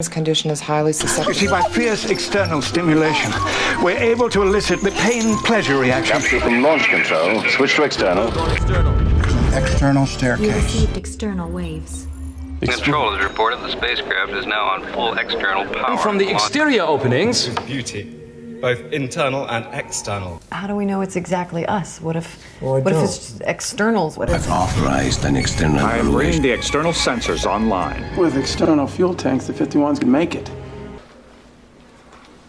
This condition is highly susceptible. You see, by fierce external stimulation, we're able to elicit the pain-pleasure reaction. Capture from launch control. Switch to external. External staircase. You received external waves. Control has reported the spacecraft is now on full external power. From the exterior openings. Beauty, both internal and external. How do we know it's exactly us? What if it's just externals? What if I've authorized an external I am bringing evaluation. the external sensors online. With external fuel tanks, the 51s can make it.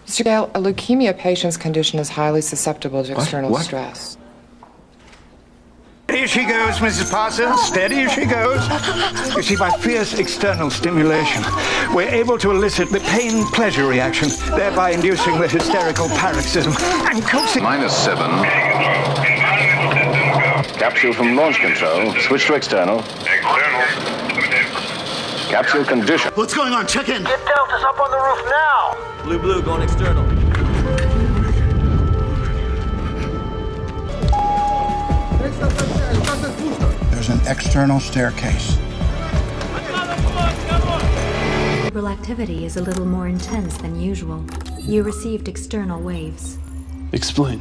Mr. Gale, a leukemia patient's condition is highly susceptible to external stress. Here she goes, Mrs. Parsons. Steady as she goes. You see, by fierce external stimulation, we're able to elicit the pain-pleasure reaction, thereby inducing the hysterical paroxysm and coaxing... -7. Capsule from launch control. Switch to external. Capsule condition. What's going on? Check in. Get Deltas up on the roof now! Blue, going external. There's an external staircase. Cerebral activity is a little more intense than usual. You received external waves. Explain.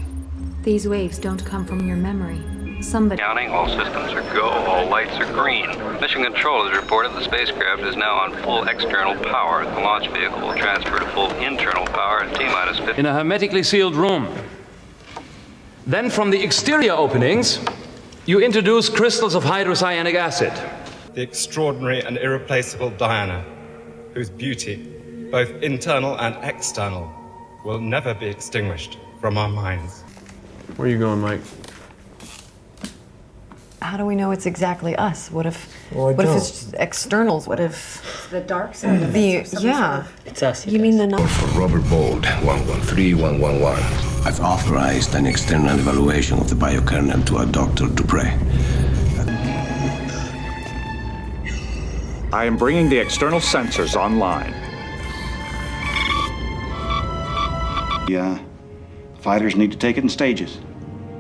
These waves don't come from your memory. Somebody... Counting, all systems are go, all lights are green. Mission Control has reported the spacecraft is now on full external power. The launch vehicle will transfer to full internal power at T-minus 50. In a hermetically sealed room. Then from the exterior openings, you introduce crystals of hydrocyanic acid. The extraordinary and irreplaceable Diana, whose beauty, both internal and external, will never be extinguished from our minds. Where are you going, Mike? how do we know it's exactly us? What if it's just externals? What if the dark side? It's us. You mean the number? For Robert Bold, 113111. I've authorized an external evaluation of the biokernel to a Dr. Dupre. I am bringing the external sensors online. Yeah, fighters need to take it in stages.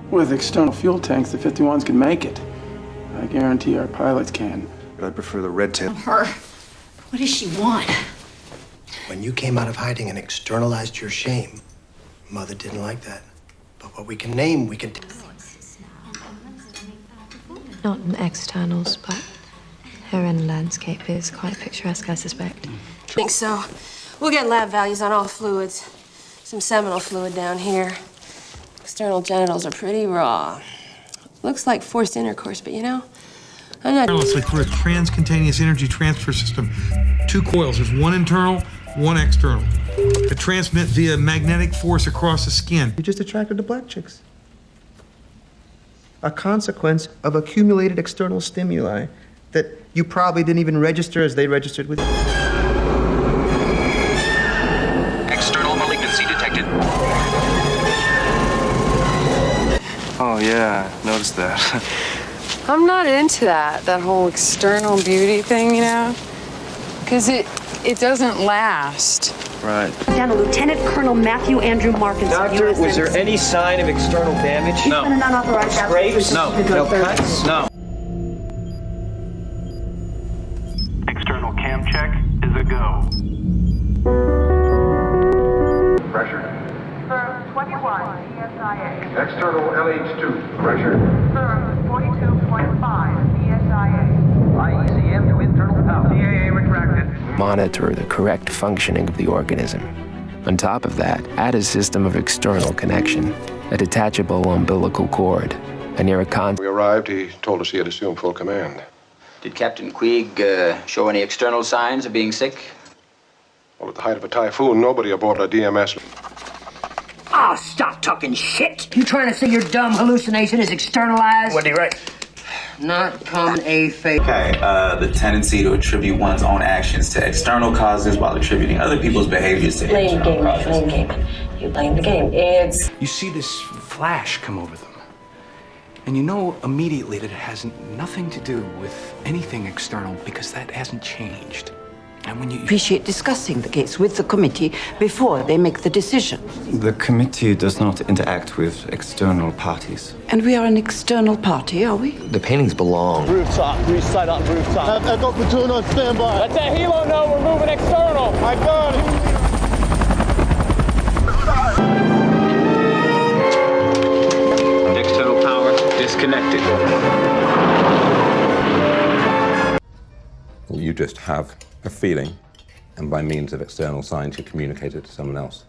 With external fuel tanks, the 51s can make it. I guarantee our pilots can. But I prefer the red tail. Her. What does she want? When you came out of hiding and externalized your shame, Mother didn't like that. But what we can name, we can... Not in externals, but her inner landscape is quite picturesque, I suspect. I think so. We'll get lab values on all fluids. Some seminal fluid down here. External genitals are pretty raw. Looks like forced intercourse, but you know, I'm not... It's like we're a transcutaneous energy transfer system. 2 coils. There's one internal, one external. They transmit via magnetic force across the skin. You just attracted to black chicks. A consequence of accumulated external stimuli that you probably didn't even register as they registered with you. External malignancy detected. Oh, yeah, noticed that. I'm not into that whole external beauty thing, you know? Because it doesn't last. Right. Down to Lieutenant Colonel Matthew Andrew Markinson. Doctor, was there any sign of external damage? No. An unauthorized Scrapes? No. No cuts? No. External cam check is a go. Pressure. Firm 21 PSIA. External LH2. Pressure. Firm 42.5 PSIA. IECM to internal power. CAA retracted. Monitor the correct functioning of the organism. On top of that, add a system of external connection, a detachable umbilical cord, and near a We arrived, he told us he had assumed full command. Did Captain Queeg show any external signs of being sick? Well, at the height of a typhoon, nobody aboard a DMS... Oh, stop talking shit! You trying to say your dumb hallucination is externalized? What did he write? Not come a fake. Okay, the tendency to attribute one's own actions to external causes while attributing other people's behaviors to internal causes. Playing game. You playing the game. It's... You see this flash come over them, and you know immediately that it has nothing to do with anything external because that hasn't changed. Appreciate discussing the case with the committee before they make the decision. The committee does not interact with external parties. And we are an external party, are we? The paintings belong. Rooftop, side up rooftop. I've got platoon on standby. Let that helo know we're moving external. I got it. External power disconnected. You just have a feeling, and by means of external signs, you communicate it to someone else.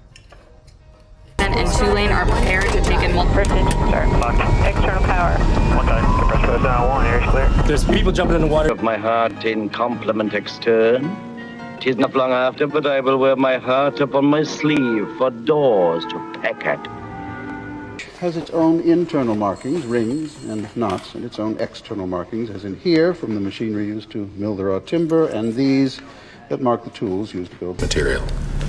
And Tulane are prepared to take in multiple. External power. One time. Compressor down 1. Air's clear. There's people jumping in the water. Of my heart in compliment extern. 'Tis not long after, but I will wear my heart upon my sleeve for doors to peck at. Has its own internal markings, rings and knots, and its own external markings, as in here, from the machinery used to mill the raw timber, and these that mark the tools used to build material.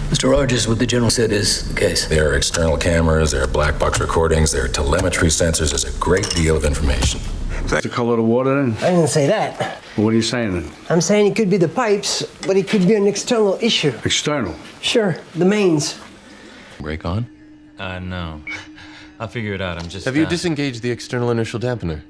Mr. Rogers, what the general said is the case. There are external cameras, there are black box recordings, there are telemetry sensors, there's a great deal of information. That's the color of the water then? I didn't say that. What are you saying then? I'm saying it could be the pipes, but it could be an external issue. External? Sure, the mains. Break on? No. I'll figure it out. I'm just. Have you disengaged the external inertial dampener?